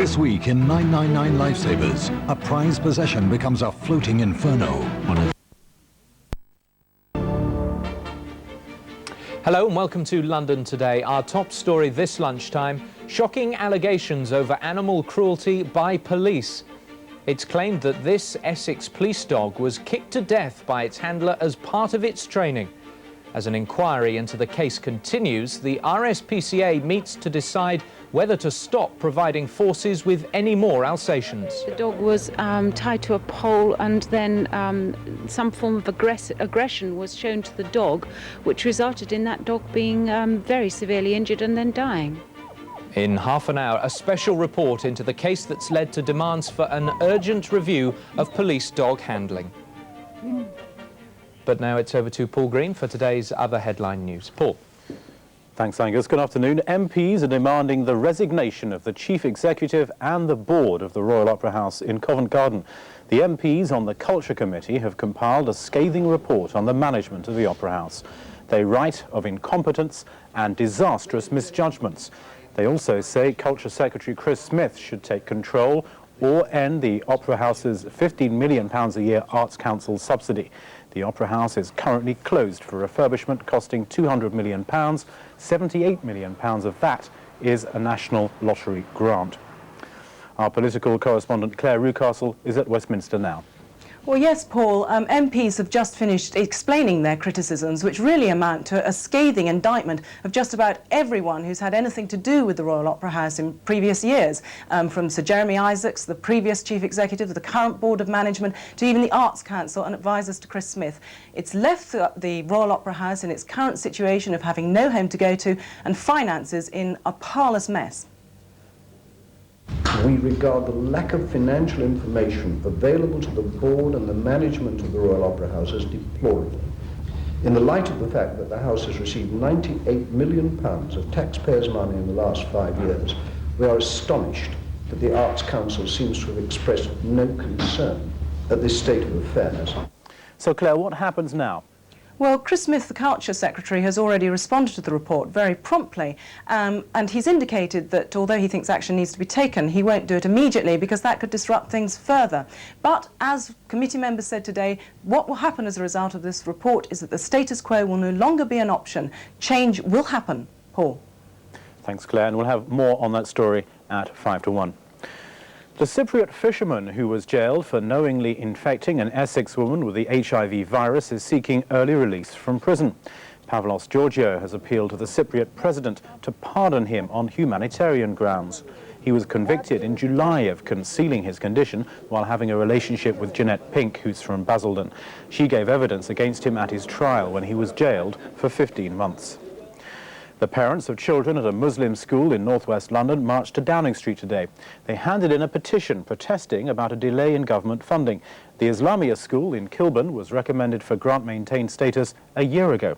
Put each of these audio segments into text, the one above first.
This week in 999 Lifesavers, a prized possession becomes a floating inferno. Hello and welcome to London Today. Our top story this lunchtime, shocking allegations over animal cruelty by police. It's claimed that this Essex police dog was kicked to death by its handler as part of its training. As an inquiry into the case continues, the RSPCA meets to decide whether to stop providing forces with any more Alsatians. The dog was tied to a pole, and then some form of aggression was shown to the dog, which resulted in that dog being very severely injured and then dying. In half an hour, a special report into the case that's led to demands for an urgent review of police dog handling. But now it's over to Paul Green for today's other headline news. Paul. Thanks, Angus. Good afternoon. MPs are demanding the resignation of the Chief Executive and the board of the Royal Opera House in Covent Garden. The MPs on the Culture Committee have compiled a scathing report on the management of the Opera House. They write of incompetence and disastrous misjudgments. They also say Culture Secretary Chris Smith should take control or end the Opera House's £15 million a year Arts Council subsidy. The Opera House is currently closed for refurbishment, costing £200 million. £78 million of that is a National Lottery grant. Our political correspondent Claire Rucastle is at Westminster now. Well, yes, Paul. MPs have just finished explaining their criticisms, which really amount to a scathing indictment of just about everyone who's had anything to do with the Royal Opera House in previous years, from Sir Jeremy Isaacs, the previous Chief Executive, the current Board of Management, to even the Arts Council and advisors to Chris Smith. It's left the Royal Opera House in its current situation of having no home to go to and finances in a parlous mess. We regard the lack of financial information available to the board and the management of the Royal Opera House as deplorable. In the light of the fact that the House has received £98 million of taxpayers' money in the last 5 years, we are astonished that the Arts Council seems to have expressed no concern at this state of affairs. So, Claire, what happens now? Well, Chris Smith, the Culture Secretary, has already responded to the report very promptly, and he's indicated that although he thinks action needs to be taken, he won't do it immediately because that could disrupt things further. But as committee members said today, what will happen as a result of this report is that the status quo will no longer be an option. Change will happen. Paul. Thanks, Claire, and we'll have more on that story at 5 to 1. The Cypriot fisherman who was jailed for knowingly infecting an Essex woman with the HIV virus is seeking early release from prison. Pavlos Georgiou has appealed to the Cypriot president to pardon him on humanitarian grounds. He was convicted in July of concealing his condition while having a relationship with Jeanette Pink, who's from Basildon. She gave evidence against him at his trial when he was jailed for 15 months. The parents of children at a Muslim school in northwest London marched to Downing Street today. They handed in a petition protesting about a delay in government funding. The Islamia school in Kilburn was recommended for grant-maintained status a year ago.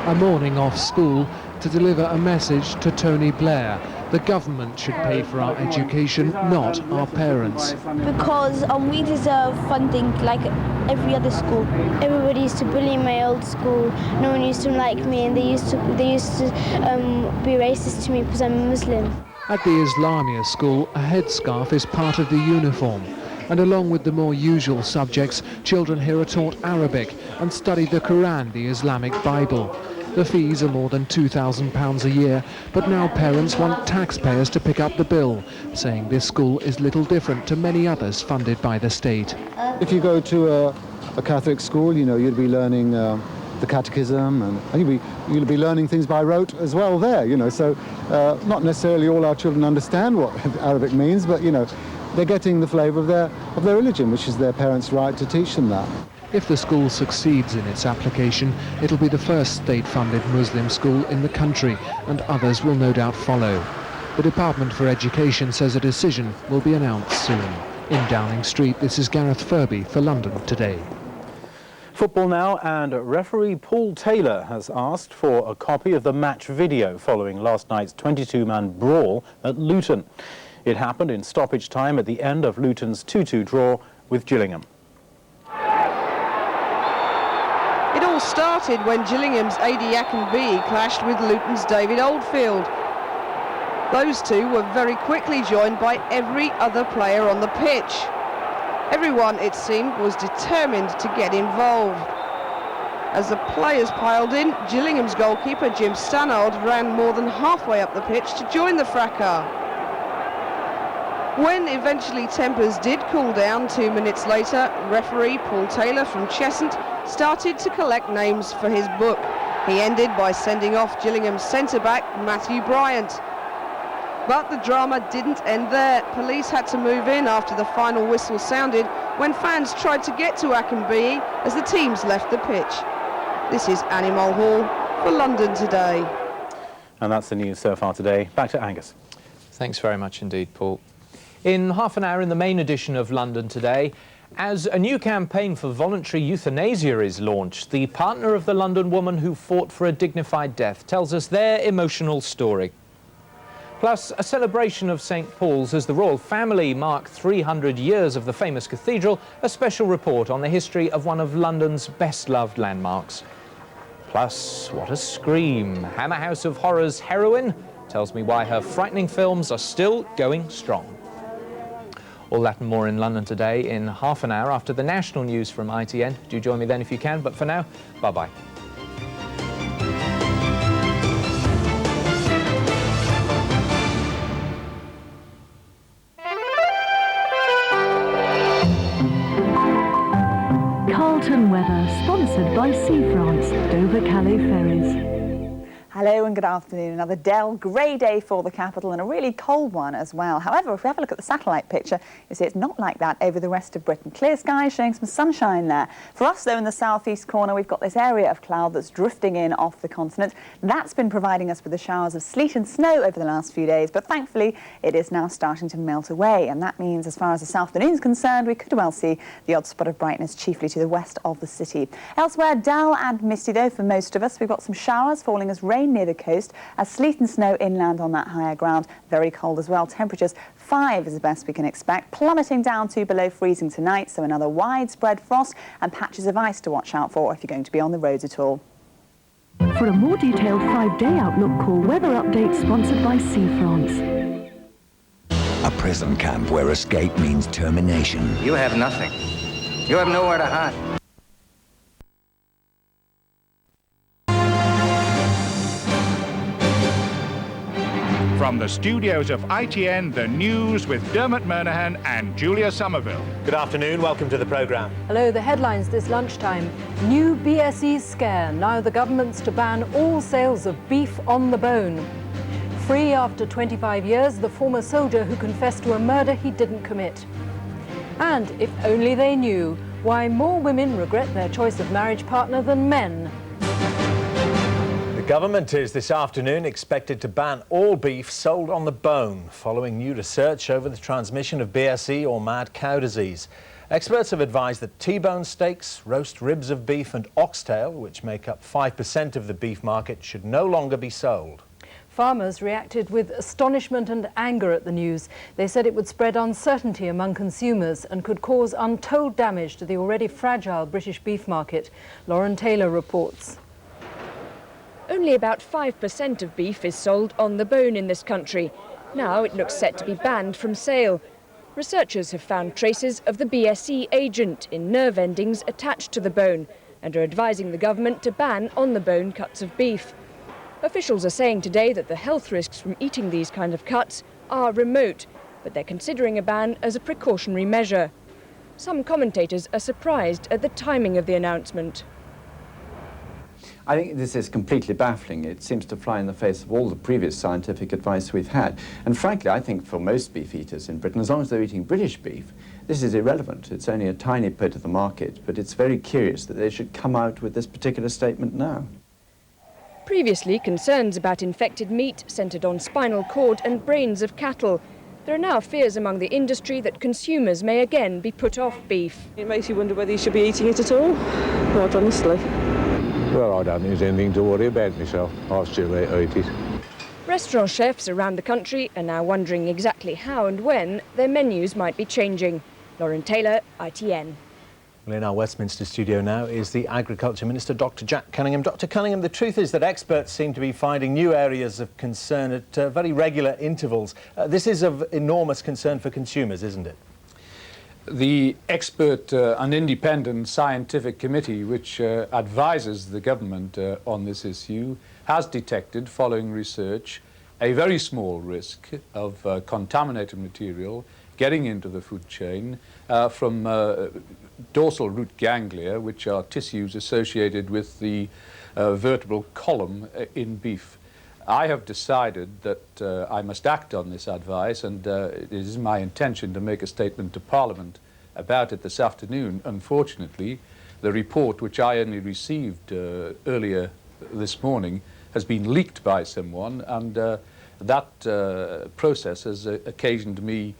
A morning off school to deliver a message to Tony Blair. The government should pay for our education, not our parents. Because we deserve funding like every other school. Everybody used to bully my old school. No one used to like me, and they used to be racist to me because I'm a Muslim. At the Islamia school, a headscarf is part of the uniform. And along with the more usual subjects, children here are taught Arabic and study the Quran, the Islamic Bible. The fees are more than £2,000 a year, but now parents want taxpayers to pick up the bill, saying this school is little different to many others funded by the state. If you go to a Catholic school, you know, you'd be learning the catechism, and you'll be learning things by rote as well there, you know, so not necessarily all our children understand what Arabic means, but, you know, they're getting the flavour of their religion, which is their parents' right to teach them that. If the school succeeds in its application, it'll be the first state-funded Muslim school in the country, and others will no doubt follow. The Department for Education says a decision will be announced soon. In Downing Street, this is Gareth Furby for London Today. Football now, and referee Paul Taylor has asked for a copy of the match video following last night's 22-man brawl at Luton. It happened in stoppage time at the end of Luton's 2-2 draw with Gillingham. It all started when Gillingham's Adi Akinbiyi clashed with Luton's David Oldfield. Those two were very quickly joined by every other player on the pitch. Everyone, it seemed, was determined to get involved. As the players piled in, Gillingham's goalkeeper Jim Stannard ran more than halfway up the pitch to join the fracas. When eventually tempers did cool down 2 minutes later, referee Paul Taylor from Cheshunt started to collect names for his book. He ended by sending off Gillingham's centre-back Matthew Bryant. But the drama didn't end there. Police had to move in after the final whistle sounded when fans tried to get to Akinbiyi as the teams left the pitch. This is Annie Mulhall for London Today. And that's the news so far today. Back to Angus. Thanks very much indeed, Paul. In half an hour in the main edition of London Today, as a new campaign for voluntary euthanasia is launched, the partner of the London woman who fought for a dignified death tells us their emotional story. Plus, a celebration of St. Paul's as the royal family mark 300 years of the famous cathedral, a special report on the history of one of London's best-loved landmarks. Plus, what a scream. Hammer House of Horror's heroine tells me why her frightening films are still going strong. All that and more in London Today in half an hour after the national news from ITN. Do join me then if you can, but for now, bye-bye. Carlton weather, sponsored by Sea France, Dover-Calais Ferries. Hello and good afternoon. Another dull, grey day for the capital and a really cold one as well. However, if we have a look at the satellite picture, you see it's not like that over the rest of Britain. Clear skies showing some sunshine there. For us, though, in the southeast corner, we've got this area of cloud that's drifting in off the continent. That's been providing us with the showers of sleet and snow over the last few days, but thankfully it is now starting to melt away. And that means, as far as this afternoon is concerned, we could well see the odd spot of brightness chiefly to the west of the city. Elsewhere, dull and misty, though, for most of us. We've got some showers falling as rain near the coast, as sleet and snow inland on that higher ground. Very cold as well. Temperatures 5 is the best we can expect, plummeting down to below freezing tonight, so another widespread frost and patches of ice to watch out for if you're going to be on the roads at all. For a more detailed 5-day outlook, call Weather Update, sponsored by Sea France. A prison camp where escape means termination. You have nothing. You have nowhere to hide. From the studios of ITN, the news with Dermot Murnahan and Julia Somerville. Good afternoon, welcome to the programme. Hello, the headlines this lunchtime. New BSE scare. Now the government's to ban all sales of beef on the bone. Free after 25 years, the former soldier who confessed to a murder he didn't commit. And if only they knew why more women regret their choice of marriage partner than men. The government is this afternoon expected to ban all beef sold on the bone following new research over the transmission of BSE or mad cow disease. Experts have advised that T-bone steaks, roast ribs of beef and oxtail, which make up 5% of the beef market, should no longer be sold. Farmers reacted with astonishment and anger at the news. They said it would spread uncertainty among consumers and could cause untold damage to the already fragile British beef market. Lauren Taylor reports. Only about 5% of beef is sold on the bone in this country. Now it looks set to be banned from sale. Researchers have found traces of the BSE agent in nerve endings attached to the bone and are advising the government to ban on-the-bone cuts of beef. Officials are saying today that the health risks from eating these kind of cuts are remote, but they're considering a ban as a precautionary measure. Some commentators are surprised at the timing of the announcement. I think this is completely baffling. It seems to fly in the face of all the previous scientific advice we've had. And frankly, I think for most beef eaters in Britain, as long as they're eating British beef, this is irrelevant. It's only a tiny bit of the market, but it's very curious that they should come out with this particular statement now. Previously, concerns about infected meat centred on spinal cord and brains of cattle. There are now fears among the industry that consumers may again be put off beef. It makes you wonder whether you should be eating it at all, quite honestly. Well, I don't think there's anything to worry about myself. I still eat it. Restaurant chefs around the country are now wondering exactly how and when their menus might be changing. Lauren Taylor, ITN. Well, in our Westminster studio now is the Agriculture Minister, Dr. Jack Cunningham. Dr. Cunningham, the truth is that experts seem to be finding new areas of concern at very regular intervals. This is of enormous concern for consumers, isn't it? The expert and independent scientific committee which advises the government on this issue has detected, following research, a very small risk of contaminated material getting into the food chain from dorsal root ganglia, which are tissues associated with the vertebral column in beef. I have decided that I must act on this advice, and it is my intention to make a statement to Parliament about it this afternoon. Unfortunately, the report, which I only received earlier this morning, has been leaked by someone, and that process has occasioned me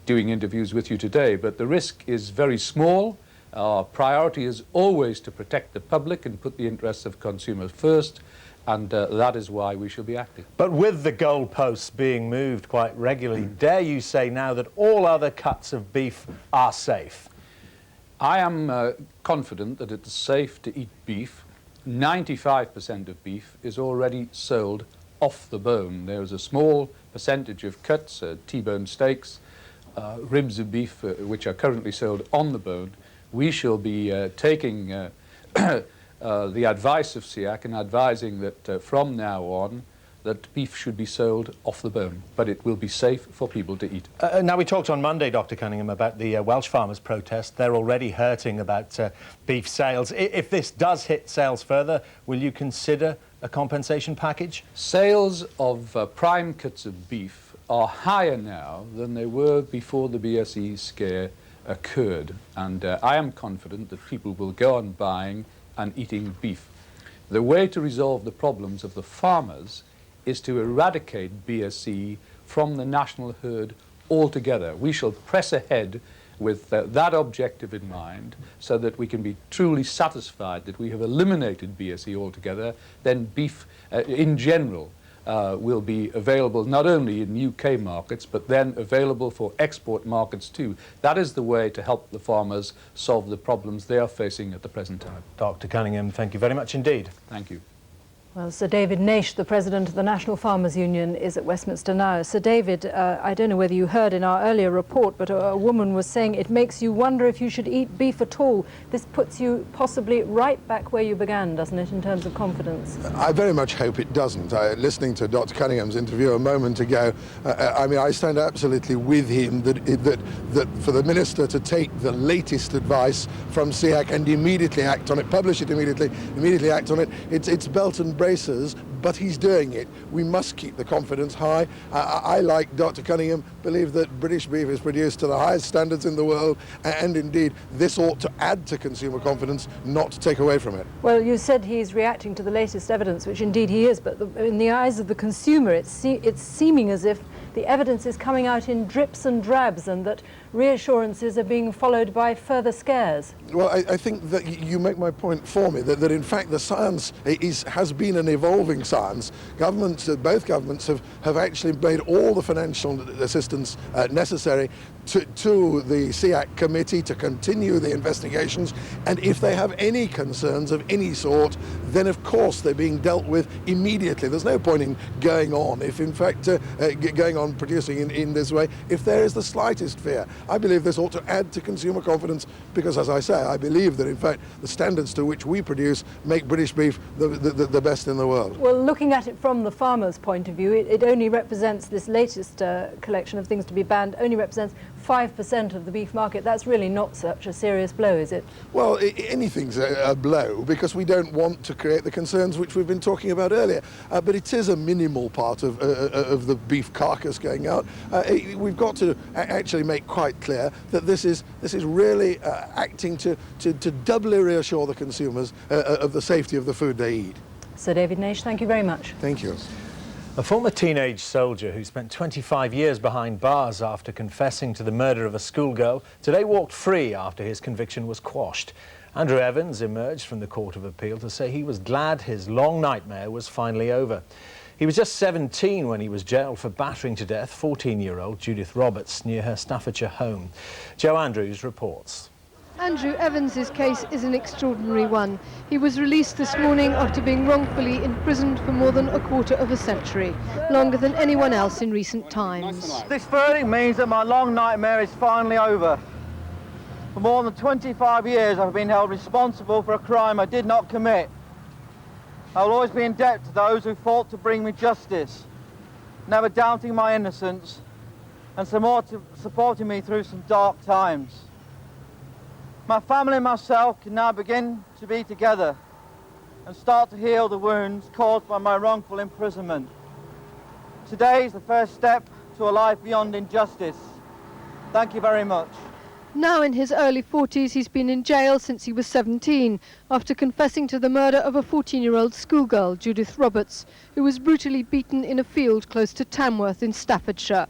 doing interviews with you today. But the risk is very small. Our priority is always to protect the public and put the interests of consumers first, and that is why we should be acting. But with the goalposts being moved quite regularly, dare you say now that all other cuts of beef are safe? I am confident that it's safe to eat beef. 95% of beef is already sold off the bone. There is a small percentage of cuts, T-bone steaks, ribs of beef, which are currently sold on the bone. We shall be taking the advice of SEAC and advising that from now on that beef should be sold off the bone, but it will be safe for people to eat. Now, we talked on Monday, Dr. Cunningham, about the Welsh farmers' protest. They're already hurting about beef sales. If this does hit sales further, will you consider a compensation package? Sales of prime cuts of beef are higher now than they were before the BSE scare occurred, and I am confident that people will go on buying and eating beef. The way to resolve the problems of the farmers is to eradicate BSE from the national herd altogether. We shall press ahead with that objective in mind, so that we can be truly satisfied that we have eliminated BSE altogether. Then beef in general will be available not only in UK markets, but then available for export markets too. That is the way to help the farmers solve the problems they are facing at the present time. Dr. Cunningham, thank you very much indeed. Thank you. Well, Sir David Naish, the president of the National Farmers Union, is at Westminster now. Sir David, I don't know whether you heard in our earlier report, but a woman was saying it makes you wonder if you should eat beef at all. This puts you possibly right back where you began, doesn't it, in terms of confidence? I very much hope it doesn't. Listening to Dr. Cunningham's interview a moment ago, I mean, I stand absolutely with him that for the minister to take the latest advice from SEAC and immediately act on it, publish it immediately act on it, it's belt and braces, but he's doing it. We must keep the confidence high. I, like Dr. Cunningham, believe that British beef is produced to the highest standards in the world, and indeed this ought to add to consumer confidence, not to take away from it. Well, you said he's reacting to the latest evidence, which indeed he is, but in the eyes of the consumer it's seeming as if the evidence is coming out in drips and drabs, and that reassurances are being followed by further scares. Well, I think that you make my point for me, that in fact the science has been an evolving science. Both governments have actually made all the financial assistance necessary to the SEAC committee to continue the investigations, and if they have any concerns of any sort, then of course they're being dealt with immediately. There's no point in going on, if in fact going on producing in this way, if there is the slightest fear. I believe this ought to add to consumer confidence, because as I say, I believe that in fact the standards to which we produce make British beef the best in the world. Well, looking at it from the farmer's point of view, it only represents, this latest collection of things to be banned only represents 5% of the beef market. That's really not such a serious blow, is it? Well, anything's a blow, because we don't want to create the concerns which we've been talking about earlier. But it is a minimal part of the beef carcass going out. We've got to actually make quite clear that this is really acting to doubly reassure the consumers of the safety of the food they eat. Sir David Naish, thank you very much. Thank you. A former teenage soldier who spent 25 years behind bars after confessing to the murder of a schoolgirl today walked free after his conviction was quashed. Andrew Evans emerged from the Court of Appeal to say he was glad his long nightmare was finally over. He was just 17 when he was jailed for battering to death 14-year-old Judith Roberts near her Staffordshire home. Joe Andrews reports. Andrew Evans's case is an extraordinary one. He was released this morning after being wrongfully imprisoned for more than a quarter of a century, longer than anyone else in recent times. This verdict means that my long nightmare is finally over. For more than 25 years I've been held responsible for a crime I did not commit. I will always be in debt to those who fought to bring me justice, never doubting my innocence and supporting me through some dark times. My family and myself can now begin to be together and start to heal the wounds caused by my wrongful imprisonment. Today is the first step to a life beyond injustice. Thank you very much. Now in his early 40s, he's been in jail since he was 17, after confessing to the murder of a 14-year-old schoolgirl, Judith Roberts, who was brutally beaten in a field close to Tamworth in Staffordshire.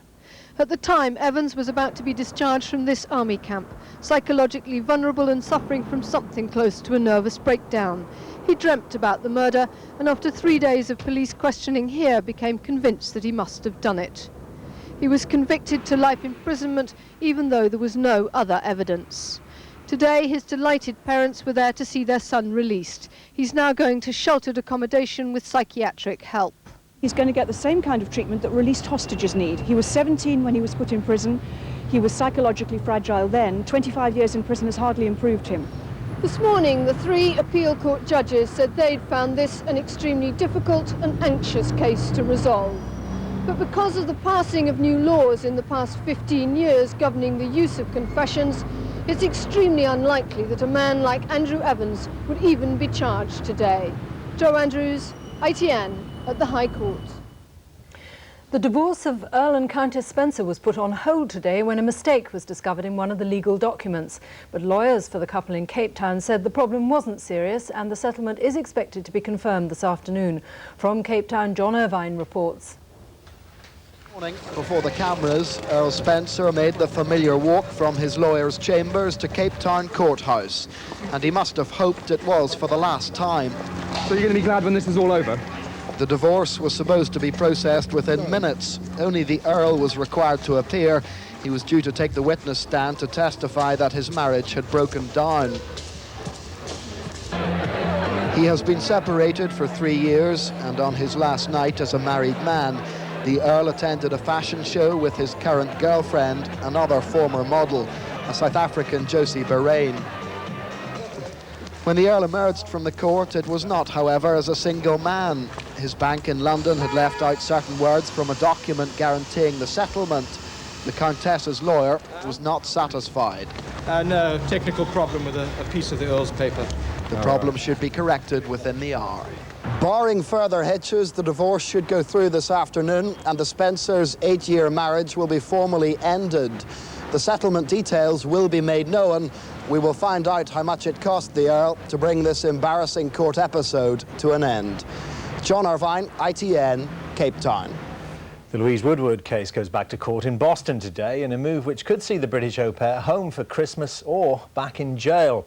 At the time, Evans was about to be discharged from this army camp, psychologically vulnerable and suffering from something close to a nervous breakdown. He dreamt about the murder, and after 3 days of police questioning here, became convinced that he must have done it. He was convicted to life imprisonment, even though there was no other evidence. Today, his delighted parents were there to see their son released. He's now going to sheltered accommodation with psychiatric help. He's going to get the same kind of treatment that released hostages need. He was 17 when he was put in prison. He was psychologically fragile then. 25 years in prison has hardly improved him. This morning, the 3 appeal court judges said they'd found this an extremely difficult and anxious case to resolve. But because of the passing of new laws in the past 15 years governing the use of confessions, it's extremely unlikely that a man like Andrew Evans would even be charged today. Joe Andrews, ITN, at the High Court. The divorce of Earl and Countess Spencer was put on hold today when a mistake was discovered in one of the legal documents. But lawyers for the couple in Cape Town said the problem wasn't serious and the settlement is expected to be confirmed this afternoon. From Cape Town, John Irvine reports. Morning. Before the cameras, Earl Spencer made the familiar walk from his lawyer's chambers to Cape Town Courthouse, and he must have hoped it was for the last time. So you're going to be glad when this is all over? The divorce was supposed to be processed within minutes. Only the Earl was required to appear. He was due to take the witness stand to testify that his marriage had broken down. He has been separated for 3 years, and on his last night as a married man, the Earl attended a fashion show with his current girlfriend, another former model, a South African Josie Bahrain. When the Earl emerged from the court, it was not, however, as a single man. His bank in London had left out certain words from a document guaranteeing the settlement. The Countess's lawyer was not satisfied. No, technical problem with a piece of the Earl's paper. The problem should be corrected within the hour. Barring further hitches, the divorce should go through this afternoon, and the Spencers' 8-year marriage will be formally ended. The settlement details will be made known. We will find out how much it cost the Earl to bring this embarrassing court episode to an end. John Irvine, ITN, Cape Town. The Louise Woodward case goes back to court in Boston today in a move which could see the British au pair home for Christmas or back in jail.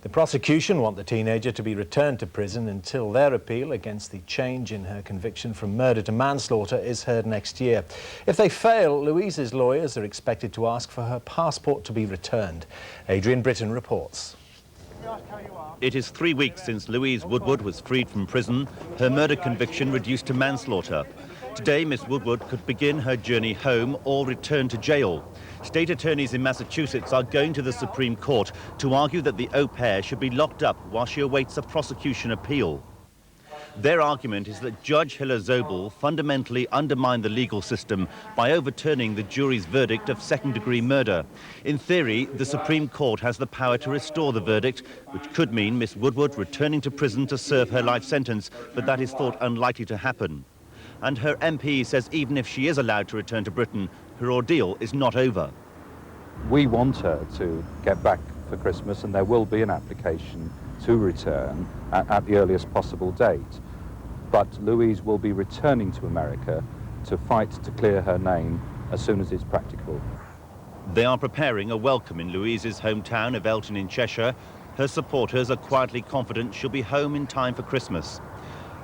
The prosecution want the teenager to be returned to prison until their appeal against the change in her conviction from murder to manslaughter is heard next year. If they fail, Louise's lawyers are expected to ask for her passport to be returned. Adrian Britton reports. It is 3 weeks since Louise Woodward was freed from prison, her murder conviction reduced to manslaughter. Today, Miss Woodward could begin her journey home or return to jail. State attorneys in Massachusetts are going to the Supreme Court to argue that the au pair should be locked up while she awaits a prosecution appeal. Their argument is that Judge Hiller Zobel fundamentally undermined the legal system by overturning the jury's verdict of second-degree murder. In theory, the Supreme Court has the power to restore the verdict, which could mean Miss Woodward returning to prison to serve her life sentence, but that is thought unlikely to happen. And her MP says even if she is allowed to return to Britain, her ordeal is not over. We want her to get back for Christmas, and there will be an application to return at the earliest possible date. But Louise will be returning to America to fight to clear her name as soon as it's practicable. They are preparing a welcome in Louise's hometown of Elton in Cheshire. Her supporters are quietly confident she'll be home in time for Christmas.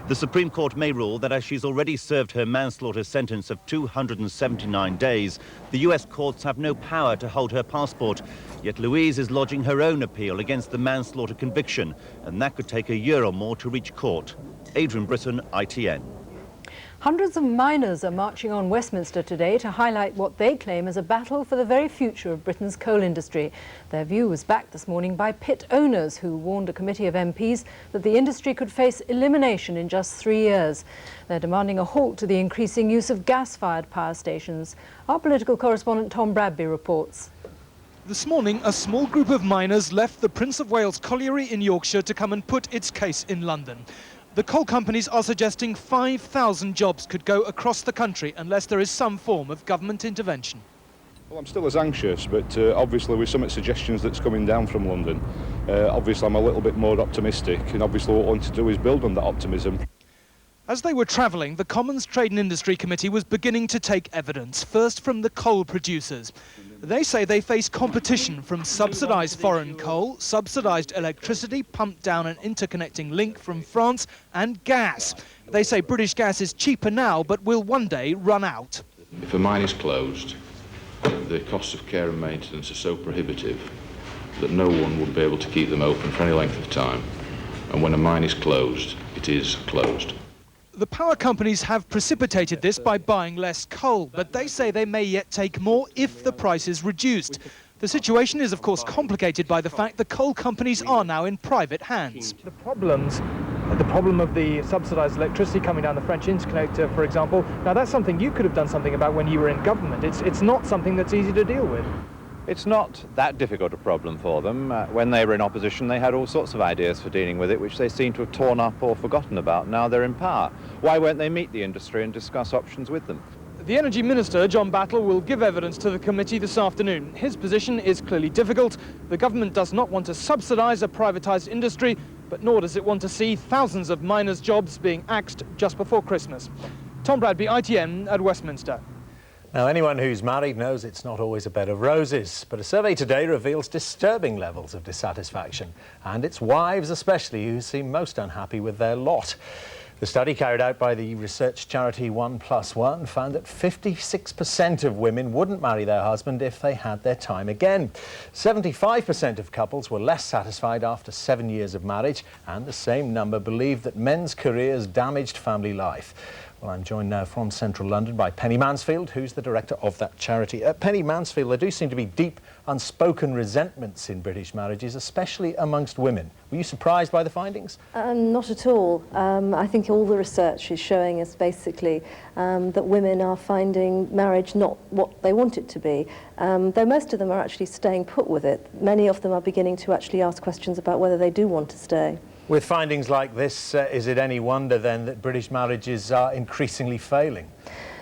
The Supreme Court may rule that as she's already served her manslaughter sentence of 279 days, the US courts have no power to hold her passport. Yet Louise is lodging her own appeal against the manslaughter conviction, and that could take a year or more to reach court. Adrian Britton, ITN. Hundreds of miners are marching on Westminster today to highlight what they claim is a battle for the very future of Britain's coal industry. Their view was backed this morning by pit owners who warned a committee of MPs that the industry could face elimination in just 3 years. They're demanding a halt to the increasing use of gas-fired power stations. Our political correspondent Tom Bradby reports. This morning, a small group of miners left the Prince of Wales colliery in Yorkshire to come and put its case in London. The coal companies are suggesting 5,000 jobs could go across the country unless there is some form of government intervention. Well, I'm still as anxious, but obviously with some suggestions that's coming down from London, obviously I'm a little bit more optimistic, and obviously what I want to do is build on that optimism. As they were travelling, the Commons Trade and Industry Committee was beginning to take evidence, first from the coal producers. They say they face competition from subsidised foreign coal, subsidised electricity pumped down an interconnecting link from France, and gas. They say British gas is cheaper now, but will one day run out. If a mine is closed, the costs of care and maintenance are so prohibitive that no one would be able to keep them open for any length of time. And when a mine is closed, it is closed. The power companies have precipitated this by buying less coal, but they say they may yet take more if the price is reduced. The situation is, of course, complicated by the fact the coal companies are now in private hands. The problem of the subsidised electricity coming down the French interconnector, for example, now that's something you could have done something about when you were in government. It's not something that's easy to deal with. It's not that difficult a problem for them. When they were in opposition, they had all sorts of ideas for dealing with it, which they seem to have torn up or forgotten about. Now they're in power. Why won't they meet the industry and discuss options with them? The Energy Minister, John Battle, will give evidence to the committee this afternoon. His position is clearly difficult. The government does not want to subsidise a privatised industry, but nor does it want to see thousands of miners' jobs being axed just before Christmas. Tom Bradby, ITN at Westminster. Now, anyone who's married knows it's not always a bed of roses, but a survey today reveals disturbing levels of dissatisfaction, and it's wives especially who seem most unhappy with their lot. The study carried out by the research charity 1+1 found that 56% of women wouldn't marry their husband if they had their time again. 75% of couples were less satisfied after 7 years of marriage, and the same number believed that men's careers damaged family life. Well, I'm joined now from central London by Penny Mansfield, who's the director of that charity. Penny Mansfield, there do seem to be deep, unspoken resentments in British marriages, especially amongst women. Were you surprised by the findings? Not at all. I think all the research is showing us basically that women are finding marriage not what they want it to be, though most of them are actually staying put with it. Many of them are beginning to actually ask questions about whether they do want to stay. With findings like this, is it any wonder then that British marriages are increasingly failing?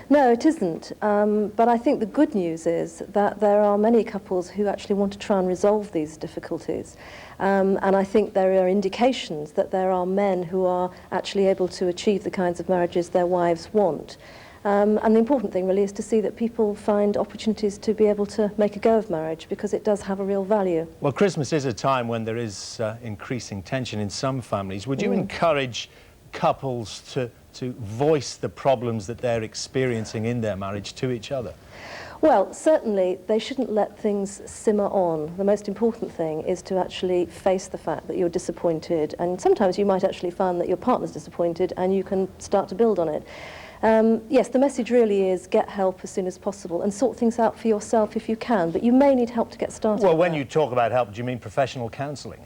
No, it isn't. But I think the good news is that there are many couples who actually want to try and resolve these difficulties. And I think there are indications that there are men who are actually able to achieve the kinds of marriages their wives want. And the important thing really is to see that people find opportunities to be able to make a go of marriage, because it does have a real value. Well, Christmas is a time when there is increasing tension in some families. Would you encourage couples to voice the problems that they're experiencing in their marriage to each other? Well, certainly they shouldn't let things simmer on. The most important thing is to actually face the fact that you're disappointed, and sometimes you might actually find that your partner's disappointed and you can start to build on it. Yes, the message really is get help as soon as possible and sort things out for yourself if you can, but you may need help to get started. Well, when you talk about help, do you mean professional counselling?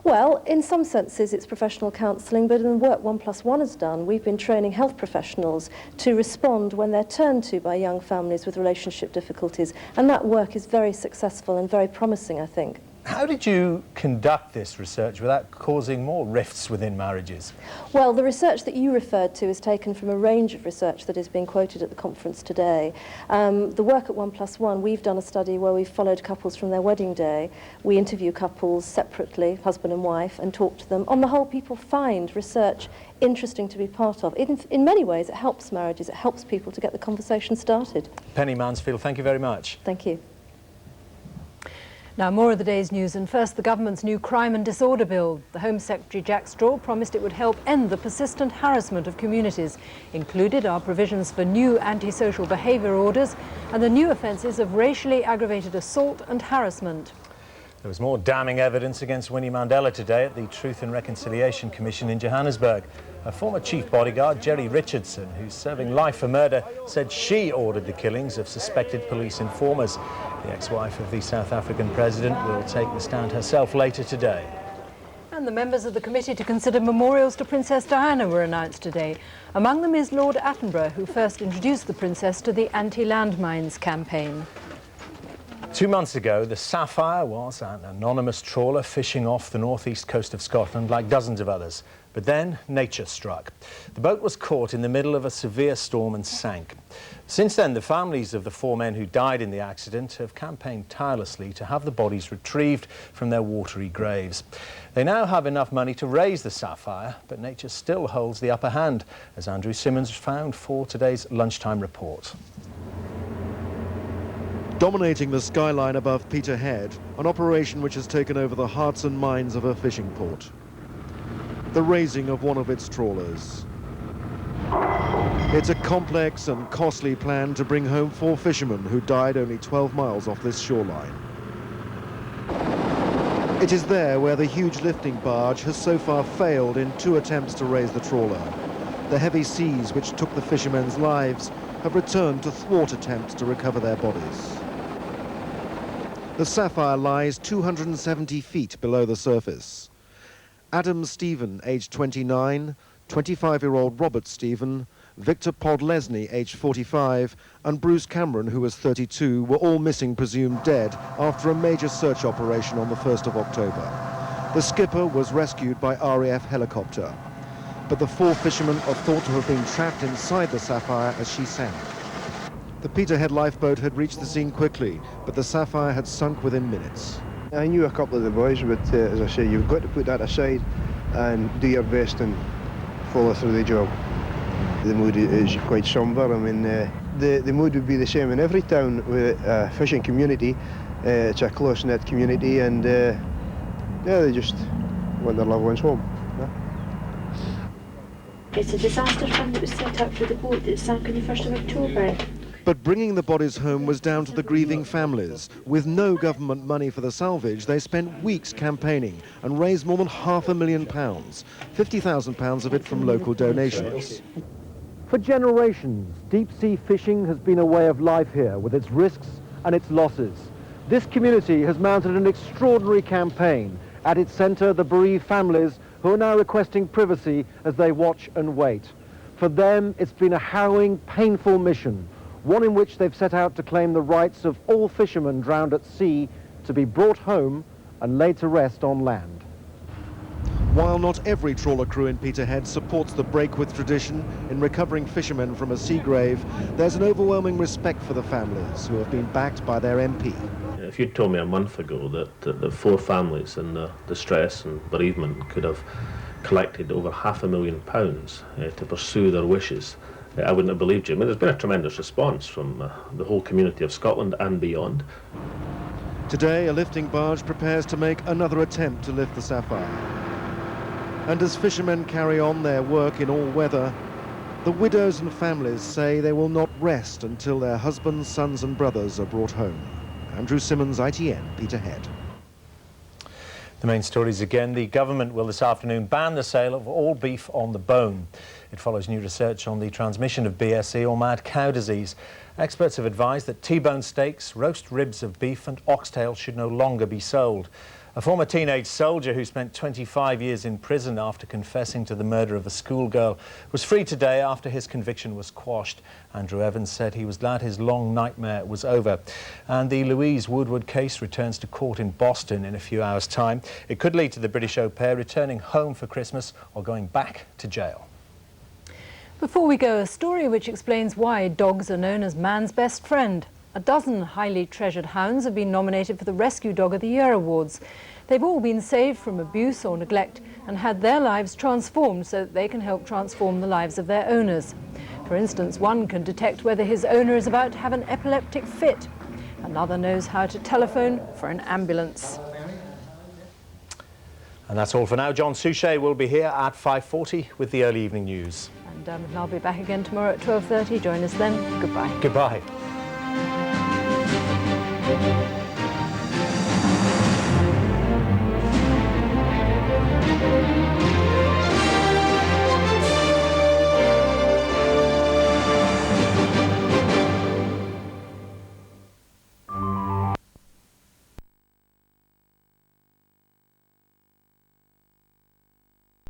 Well, in some senses it's professional counselling, but in the work 1+1 has done, we've been training health professionals to respond when they're turned to by young families with relationship difficulties, and that work is very successful and very promising, I think. How did you conduct this research without causing more rifts within marriages? Well, the research that you referred to is taken from a range of research that is being quoted at the conference today. The work at 1+1, we've done a study where we've followed couples from their wedding day. We interview couples separately, husband and wife, and talk to them. On the whole, people find research interesting to be part of. In many ways, it helps marriages. It helps people to get the conversation started. Penny Mansfield, thank you very much. Thank you. Now, more of the day's news, and first the government's new crime and disorder bill. The Home Secretary Jack Straw promised it would help end the persistent harassment of communities. Included are provisions for new antisocial behaviour orders and the new offences of racially aggravated assault and harassment. There was more damning evidence against Winnie Mandela today at the Truth and Reconciliation Commission in Johannesburg. Her former chief bodyguard, Jerry Richardson, who's serving life for murder, said she ordered the killings of suspected police informers. The ex-wife of the South African president will take the stand herself later today. And the members of the committee to consider memorials to Princess Diana were announced today. Among them is Lord Attenborough, who first introduced the princess to the anti-landmines campaign. 2 months ago, the Sapphire was an anonymous trawler fishing off the northeast coast of Scotland like dozens of others. But then nature struck. The boat was caught in the middle of a severe storm and sank. Since then, the families of the 4 men who died in the accident have campaigned tirelessly to have the bodies retrieved from their watery graves. They now have enough money to raise the Sapphire, but nature still holds the upper hand, as Andrew Simmons found for today's Lunchtime report. Dominating the skyline above Peterhead, an operation which has taken over the hearts and minds of a fishing port. The raising of one of its trawlers. It's a complex and costly plan to bring home 4 fishermen who died only 12 miles off this shoreline. It is there where the huge lifting barge has so far failed in 2 attempts to raise the trawler. The heavy seas which took the fishermen's lives have returned to thwart attempts to recover their bodies. The Sapphire lies 270 feet below the surface. Adam Stephen, aged 29, 25-year-old Robert Stephen, Victor Podlesny, aged 45, and Bruce Cameron, who was 32, were all missing, presumed dead, after a major search operation on the 1st of October. The skipper was rescued by RAF helicopter, but the 4 fishermen are thought to have been trapped inside the Sapphire as she sank. The Peterhead lifeboat had reached the scene quickly, but the Sapphire had sunk within minutes. I knew a couple of the boys, but as I say, you've got to put that aside and do your best and follow through the job. The mood is quite sombre. I mean, the mood would be the same in every town with a fishing community. It's a close-knit community, and yeah, they just want their loved ones home. Yeah. It's a disaster fund that was set up for the boat that sank on the 1st of October. But bringing the bodies home was down to the grieving families. With no government money for the salvage, they spent weeks campaigning and raised more than £500,000, £50,000 of it from local donations. For generations, deep-sea fishing has been a way of life here, with its risks and its losses. This community has mounted an extraordinary campaign. At its centre, the bereaved families who are now requesting privacy as they watch and wait. For them, it's been a harrowing, painful mission, one in which they've set out to claim the rights of all fishermen drowned at sea to be brought home and laid to rest on land. While not every trawler crew in Peterhead supports the break with tradition in recovering fishermen from a sea grave, there's an overwhelming respect for the families who have been backed by their MP. If you'd told me a month ago that the 4 families in the distress and bereavement could have collected over £500,000 to pursue their wishes, I wouldn't have believed you. I mean, there's been a tremendous response from the whole community of Scotland and beyond. Today, a lifting barge prepares to make another attempt to lift the Sapphire. And as fishermen carry on their work in all weather, the widows and families say they will not rest until their husbands, sons and brothers are brought home. Andrew Simmons, ITN, Peterhead. The main stories again. The government will this afternoon ban the sale of all beef on the bone. It follows new research on the transmission of BSE, or mad cow disease. Experts have advised that T-bone steaks, roast ribs of beef and oxtail should no longer be sold. A former teenage soldier who spent 25 years in prison after confessing to the murder of a schoolgirl was free today after his conviction was quashed. Andrew Evans said he was glad his long nightmare was over. And the Louise Woodward case returns to court in Boston in a few hours' time. It could lead to the British au pair returning home for Christmas or going back to jail. Before we go, a story which explains why dogs are known as man's best friend. A dozen highly treasured hounds have been nominated for the Rescue Dog of the Year awards. They've all been saved from abuse or neglect and had their lives transformed so that they can help transform the lives of their owners. For instance, one can detect whether his owner is about to have an epileptic fit. Another knows how to telephone for an ambulance. And that's all for now. John Suchet will be here at 5:40 with the early evening news. And I'll be back again tomorrow at 12:30. Join us then. Goodbye. Goodbye.